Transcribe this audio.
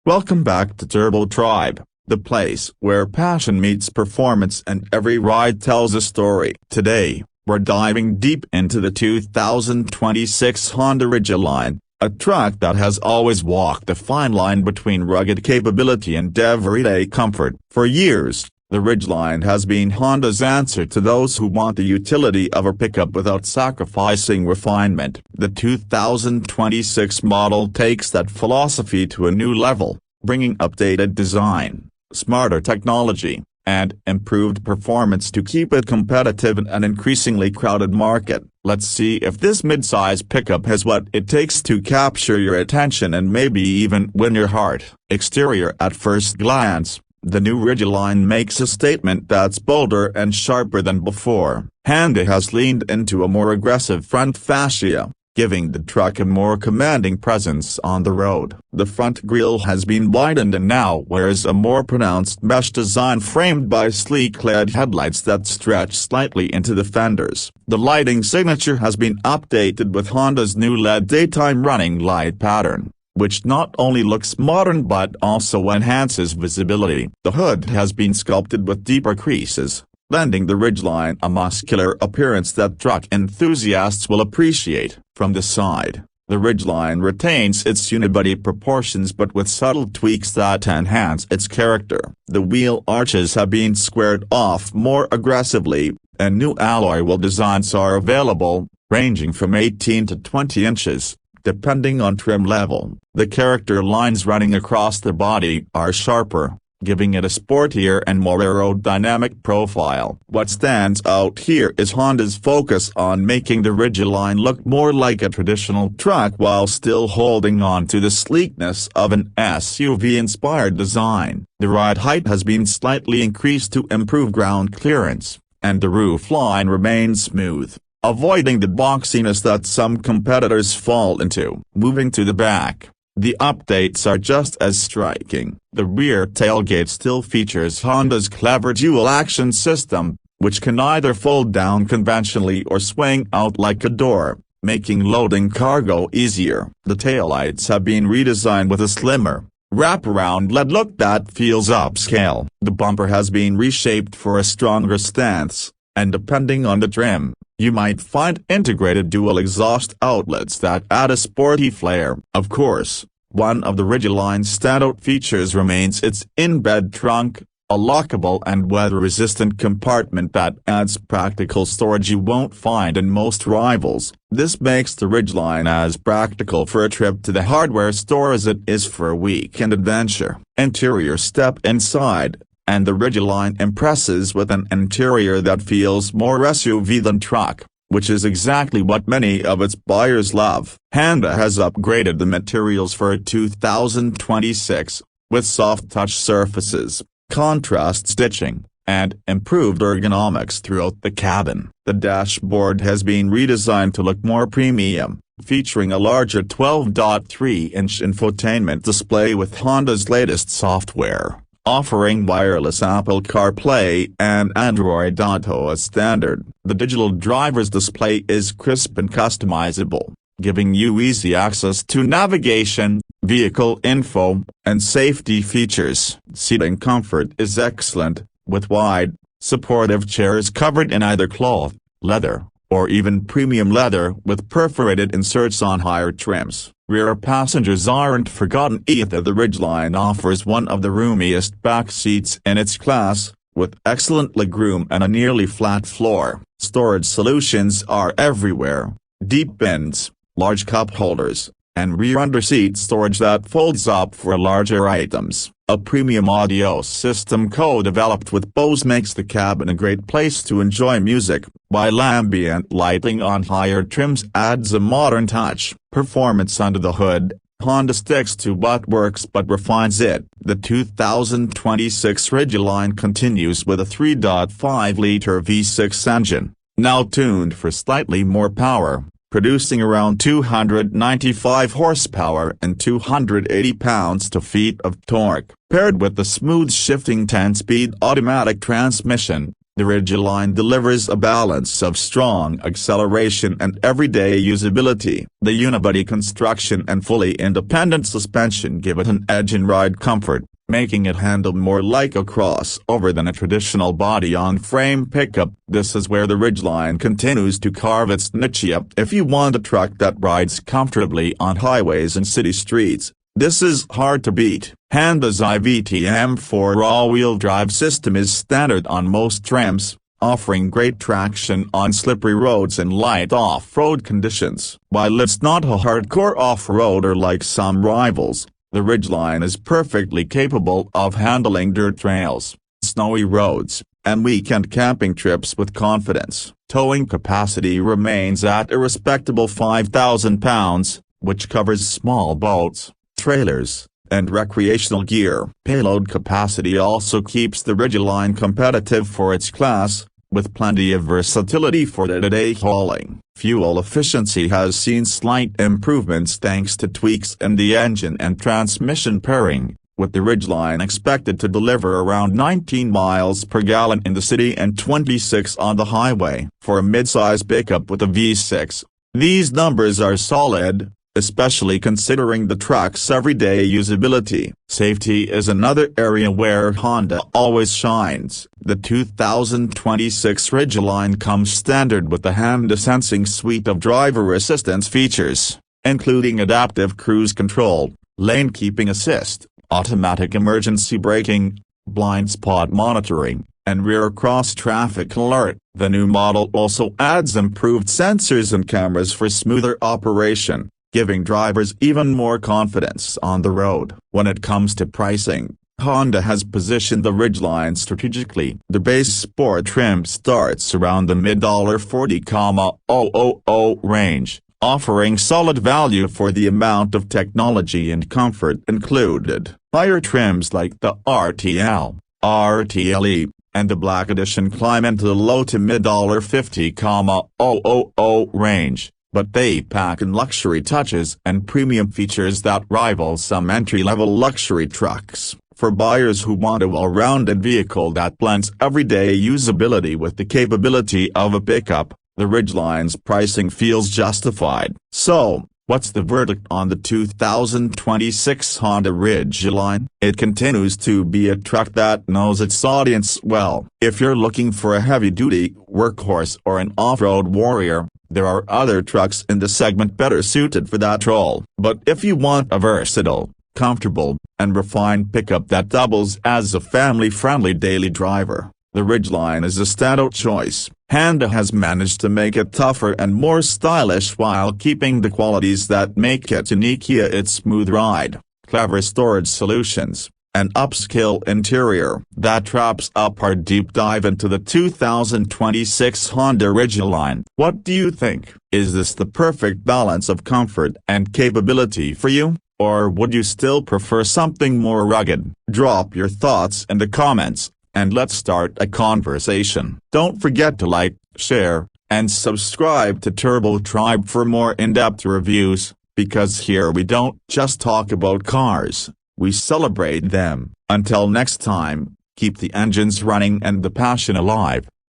Welcome back to Turbo Tribe, the place where passion meets performance and every ride tells a story. Today, we're diving deep into the 2026 Honda Ridgeline, a truck that has always walked the fine line between rugged capability and everyday comfort. For years, the Ridgeline has been Honda's answer to those who want the utility of a pickup without sacrificing refinement. The 2026 model takes that philosophy to a new level, bringing updated design, smarter technology, and improved performance to keep it competitive in an increasingly crowded market. Let's see if this midsize pickup has what it takes to capture your attention and maybe even win your heart. Exterior. At first glance, the new Ridgeline makes a statement that's bolder and sharper than before. Honda has leaned into a more aggressive front fascia, giving the truck a more commanding presence on the road. The front grille has been widened and now wears a more pronounced mesh design framed by sleek LED headlights that stretch slightly into the fenders. The lighting signature has been updated with Honda's new LED daytime running light pattern, which not only looks modern but also enhances visibility. The hood has been sculpted with deeper creases, lending the Ridgeline a muscular appearance that truck enthusiasts will appreciate. From the side, the Ridgeline retains its unibody proportions but with subtle tweaks that enhance its character. The wheel arches have been squared off more aggressively, and new alloy wheel designs are available, ranging from 18 to 20 inches. Depending on trim level. The character lines running across the body are sharper, giving it a sportier and more aerodynamic profile. What stands out here is Honda's focus on making the Ridgeline look more like a traditional truck while still holding on to the sleekness of an SUV-inspired design. The ride height has been slightly increased to improve ground clearance, and the roofline remains smooth, avoiding the boxiness that some competitors fall into. Moving to the back, the updates are just as striking. The rear tailgate still features Honda's clever dual-action system, which can either fold down conventionally or swing out like a door, making loading cargo easier. The taillights have been redesigned with a slimmer, wraparound LED look that feels upscale. The bumper has been reshaped for a stronger stance, and depending on the trim, you might find integrated dual exhaust outlets that add a sporty flair. Of course, one of the Ridgeline's standout features remains its in-bed trunk, a lockable and weather-resistant compartment that adds practical storage you won't find in most rivals. This makes the Ridgeline as practical for a trip to the hardware store as it is for a weekend adventure. Interior. Step inside, and the Ridgeline impresses with an interior that feels more SUV than truck, which is exactly what many of its buyers love. Honda has upgraded the materials for 2026, with soft-touch surfaces, contrast stitching, and improved ergonomics throughout the cabin. The dashboard has been redesigned to look more premium, featuring a larger 12.3-inch infotainment display with Honda's latest software, offering wireless Apple CarPlay and Android Auto as standard. The digital driver's display is crisp and customizable, giving you easy access to navigation, vehicle info, and safety features. Seating comfort is excellent, with wide, supportive chairs covered in either cloth, leather, or even premium leather with perforated inserts on higher trims. Rear passengers aren't forgotten either. The Ridgeline offers one of the roomiest back seats in its class, with excellent legroom and a nearly flat floor. Storage solutions are everywhere: deep bins, large cup holders, and rear underseat storage that folds up for larger items. A premium audio system co-developed with Bose makes the cabin a great place to enjoy music, while ambient lighting on higher trims adds a modern touch. Performance. Under the hood, Honda sticks to what works but refines it. The 2026 Ridgeline continues with a 3.5-liter V6 engine, now tuned for slightly more power, producing around 295 horsepower and 280 pounds-feet of torque. Paired with the smooth shifting 10-speed automatic transmission, The Ridgeline delivers a balance of strong acceleration and everyday usability. The unibody construction and fully independent suspension give it an edge in ride comfort, making it handle more like a crossover than a traditional body-on-frame pickup. This is where the Ridgeline continues to carve its niche. If you want a truck that rides comfortably on highways and city streets, this is hard to beat. Honda's IVTM4 all-wheel drive system is standard on most trims, offering great traction on slippery roads and light off-road conditions. While it's not a hardcore off-roader like some rivals, the Ridgeline is perfectly capable of handling dirt trails, snowy roads, and weekend camping trips with confidence. Towing capacity remains at a respectable 5,000 pounds, which covers small boats, trailers, and recreational gear. Payload capacity also keeps the Ridgeline competitive for its class, with plenty of versatility for day-to-day hauling. Fuel efficiency has seen slight improvements thanks to tweaks in the engine and transmission pairing, with the Ridgeline expected to deliver around 19 miles per gallon in the city and 26 on the highway. For a midsize pickup with a V6, these numbers are solid, especially considering the truck's everyday usability. Safety is another area where Honda always shines. The 2026 Ridgeline comes standard with the Honda Sensing suite of driver assistance features, including adaptive cruise control, lane keeping assist, automatic emergency braking, blind spot monitoring, and rear cross-traffic alert. The new model also adds improved sensors and cameras for smoother operation, giving drivers even more confidence on the road. When it comes to pricing, Honda has positioned the Ridgeline strategically. The base sport trim starts around the mid-$40,000 range, offering solid value for the amount of technology and comfort included. Higher trims like the RTL, RTLE, and the Black Edition climb into the low to mid-$50,000 range, but they pack in luxury touches and premium features that rival some entry-level luxury trucks. For buyers who want a well-rounded vehicle that blends everyday usability with the capability of a pickup, the Ridgeline's pricing feels justified. So, what's the verdict on the 2026 Honda Ridgeline? It continues to be a truck that knows its audience well. If you're looking for a heavy-duty workhorse or an off-road warrior, there are other trucks in the segment better suited for that role. But if you want a versatile, comfortable, and refined pickup that doubles as a family-friendly daily driver, the Ridgeline is a standout choice. Honda has managed to make it tougher and more stylish while keeping the qualities that make it unique: its smooth ride, clever storage solutions, and upscale interior. That wraps up our deep dive into the 2026 Honda Ridgeline. What do you think? Is this the perfect balance of comfort and capability for you? Or would you still prefer something more rugged? Drop your thoughts in the comments, and let's start a conversation. Don't forget to like, share, and subscribe to Turbo Tribe for more in-depth reviews, because here we don't just talk about cars, we celebrate them. Until next time, keep the engines running and the passion alive.